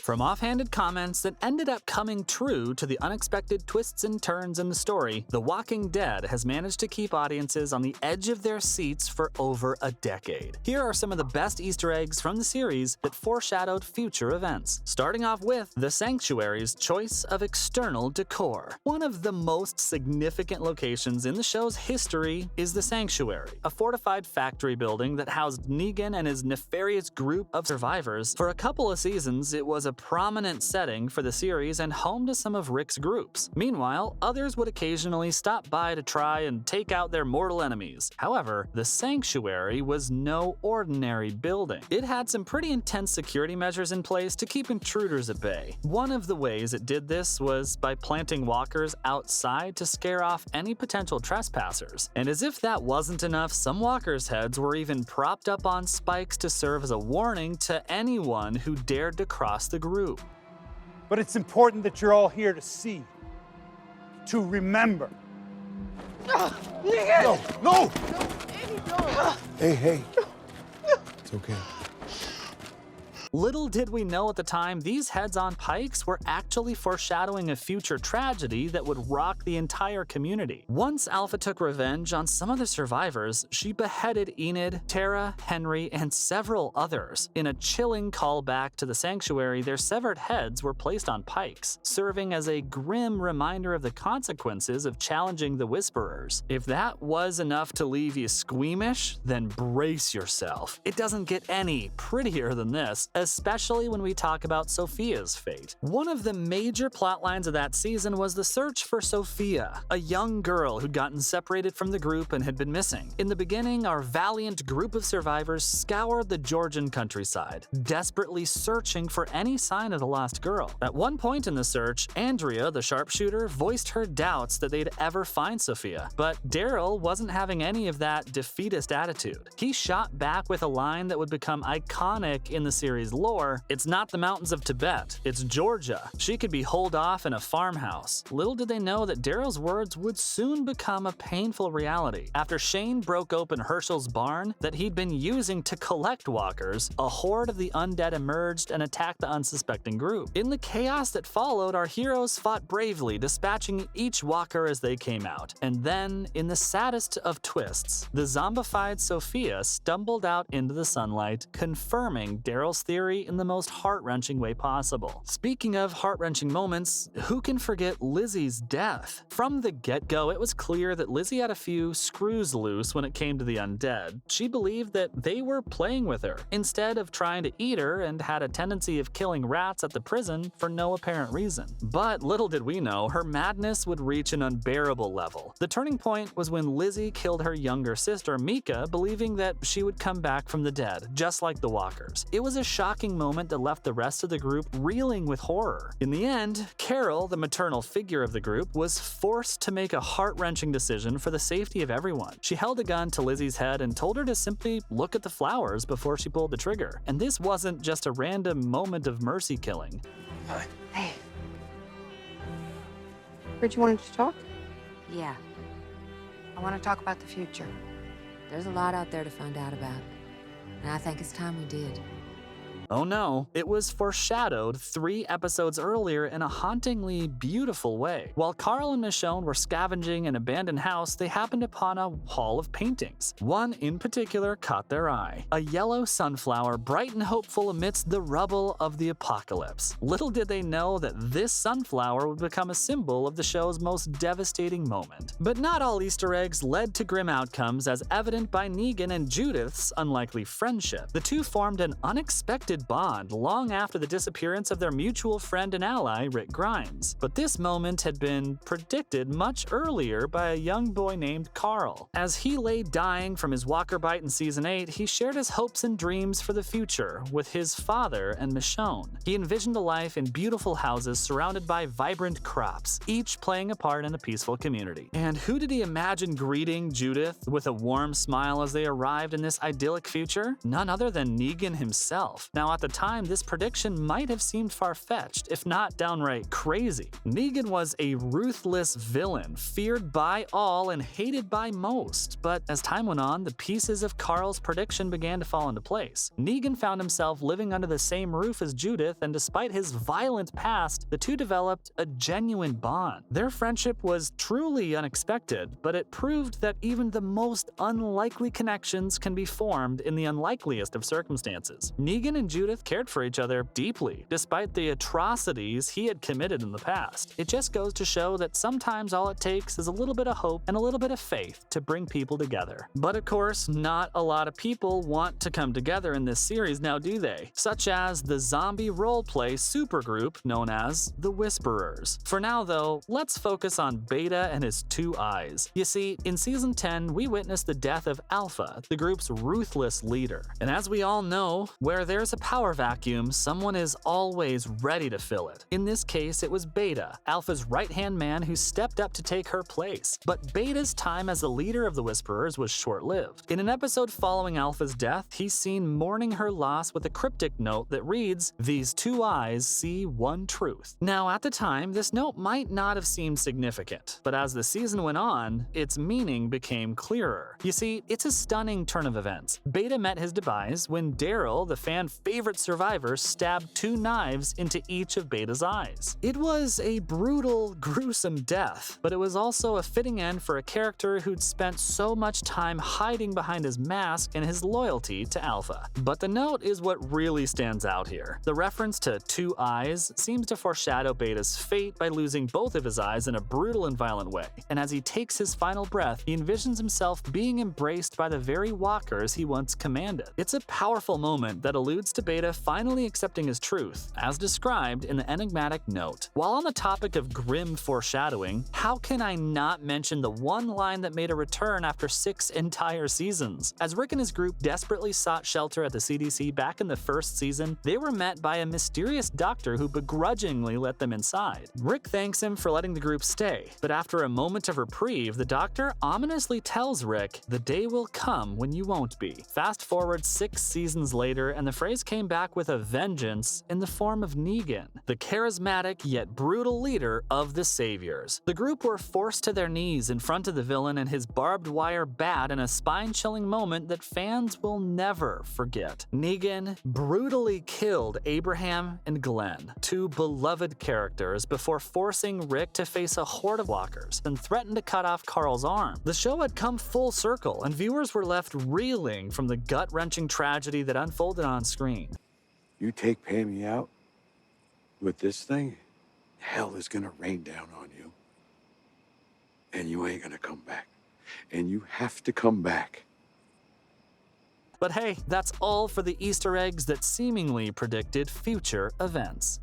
From offhanded comments that ended up coming true to the unexpected twists and turns in the story, The Walking Dead has managed to keep audiences on the edge of their seats for over a decade. Here are some of the best Easter eggs from the series that foreshadowed future events. Starting off with The Sanctuary's choice of external decor. One of the most significant locations in the show's history is The Sanctuary, a fortified factory building that housed Negan and his nefarious group of survivors. For a couple of seasons, it was a prominent setting for the series and home to some of Rick's groups. Meanwhile, others would occasionally stop by to try and take out their mortal enemies. However, The Sanctuary was no ordinary building. It had some pretty intense security measures in place to keep intruders at bay. One of the ways it did this was by planting walkers outside to scare off any potential trespassers. And as if that wasn't enough, some walkers' heads were even propped up on spikes to serve as a warning to anyone who dared to cross the group. But it's important that you're all here to see, to remember. No, No! Andy, no. Hey. It's okay. Little did we know at the time, these heads on pikes were actually foreshadowing a future tragedy that would rock the entire community. Once Alpha took revenge on some of the survivors, she beheaded Enid, Tara, Henry, and several others. In a chilling callback to The Sanctuary, their severed heads were placed on pikes, serving as a grim reminder of the consequences of challenging the Whisperers. If that was enough to leave you squeamish, then brace yourself. It doesn't get any prettier than this, especially when we talk about Sophia's fate. One of the major plot lines of that season was the search for Sophia, a young girl who'd gotten separated from the group and had been missing. In the beginning, our valiant group of survivors scoured the Georgian countryside, desperately searching for any sign of the lost girl. At one point in the search, Andrea, the sharpshooter, voiced her doubts that they'd ever find Sophia. But Daryl wasn't having any of that defeatist attitude. He shot back with a line that would become iconic in the series lore: "It's not the mountains of Tibet, it's Georgia. She could be holed off in a farmhouse." Little did they know that Daryl's words would soon become a painful reality. After Shane broke open Herschel's barn that he'd been using to collect walkers, a horde of the undead emerged and attacked the unsuspecting group. In the chaos that followed, our heroes fought bravely, dispatching each walker as they came out. And then, in the saddest of twists, the zombified Sophia stumbled out into the sunlight, confirming Daryl's theory in the most heart-wrenching way possible. Speaking of heart-wrenching moments, who can forget Lizzie's death? From the get-go, it was clear that Lizzie had a few screws loose when it came to the undead. She believed that they were playing with her, instead of trying to eat her, and had a tendency of killing rats at the prison for no apparent reason. But little did we know, her madness would reach an unbearable level. The turning point was when Lizzie killed her younger sister, Mika, believing that she would come back from the dead, just like the walkers. It was a shocking moment that left the rest of the group reeling with horror. In the end, Carol, the maternal figure of the group, was forced to make a heart-wrenching decision for the safety of everyone. She held a gun to Lizzie's head and told her to simply look at the flowers before she pulled the trigger. And this wasn't just a random moment of mercy killing. Hi. Hey. Heard you wanted to talk? Yeah. I want to talk about the future. There's a lot out there to find out about. And I think it's time we did. Oh no, it was foreshadowed 3 episodes earlier in a hauntingly beautiful way. While Carl and Michonne were scavenging an abandoned house, they happened upon a hall of paintings. One in particular caught their eye: a yellow sunflower, bright and hopeful amidst the rubble of the apocalypse. Little did they know that this sunflower would become a symbol of the show's most devastating moment. But not all Easter eggs led to grim outcomes, as evident by Negan and Judith's unlikely friendship. The two formed an unexpected bond long after the disappearance of their mutual friend and ally, Rick Grimes. But this moment had been predicted much earlier by a young boy named Carl. As he lay dying from his walker bite in Season 8, he shared his hopes and dreams for the future with his father and Michonne. He envisioned a life in beautiful houses surrounded by vibrant crops, each playing a part in a peaceful community. And who did he imagine greeting Judith with a warm smile as they arrived in this idyllic future? None other than Negan himself. Now, Now, at the time, this prediction might have seemed far-fetched, if not downright crazy. Negan was a ruthless villain, feared by all and hated by most. But as time went on, the pieces of Carl's prediction began to fall into place. Negan found himself living under the same roof as Judith, and despite his violent past, the two developed a genuine bond. Their friendship was truly unexpected, but it proved that even the most unlikely connections can be formed in the unlikeliest of circumstances. Negan and Judith cared for each other deeply, despite the atrocities he had committed in the past. It just goes to show that sometimes all it takes is a little bit of hope and a little bit of faith to bring people together. But of course, not a lot of people want to come together in this series now, do they? Such as the zombie roleplay supergroup known as the Whisperers. For now though, let's focus on Beta and his two eyes. You see, in season 10, we witnessed the death of Alpha, the group's ruthless leader. And as we all know, where there's a power vacuum, someone is always ready to fill it. In this case, it was Beta, Alpha's right-hand man, who stepped up to take her place. But Beta's time as the leader of the Whisperers was short-lived. In an episode following Alpha's death, he's seen mourning her loss with a cryptic note that reads, "These two eyes see one truth." Now, at the time, this note might not have seemed significant, but as the season went on, its meaning became clearer. You see, it's a stunning turn of events. Beta met his demise when Daryl, the fan-favorite survivor, stabbed two knives into each of Beta's eyes. It was a brutal, gruesome death, but it was also a fitting end for a character who'd spent so much time hiding behind his mask and his loyalty to Alpha. But the note is what really stands out here. The reference to two eyes seems to foreshadow Beta's fate by losing both of his eyes in a brutal and violent way. And as he takes his final breath, he envisions himself being embraced by the very walkers he once commanded. It's a powerful moment that alludes to Beta finally accepting his truth, as described in the enigmatic note. While on the topic of grim foreshadowing, how can I not mention the one line that made a return after 6 entire seasons? As Rick and his group desperately sought shelter at the CDC back in the first season, they were met by a mysterious doctor who begrudgingly let them inside. Rick thanks him for letting the group stay, but after a moment of reprieve, the doctor ominously tells Rick, "The day will come when you won't be." Fast forward 6 seasons later, and the phrase came back with a vengeance in the form of Negan, the charismatic yet brutal leader of the Saviors. The group were forced to their knees in front of the villain and his barbed wire bat in a spine-chilling moment that fans will never forget. Negan brutally killed Abraham and Glenn, two beloved characters, before forcing Rick to face a horde of walkers and threatened to cut off Carl's arm. The show had come full circle, and viewers were left reeling from the gut-wrenching tragedy that unfolded on screen. You take Pammy out with this thing, hell is gonna rain down on you. And you ain't gonna come back. And you have to come back. But hey, that's all for the Easter eggs that seemingly predicted future events.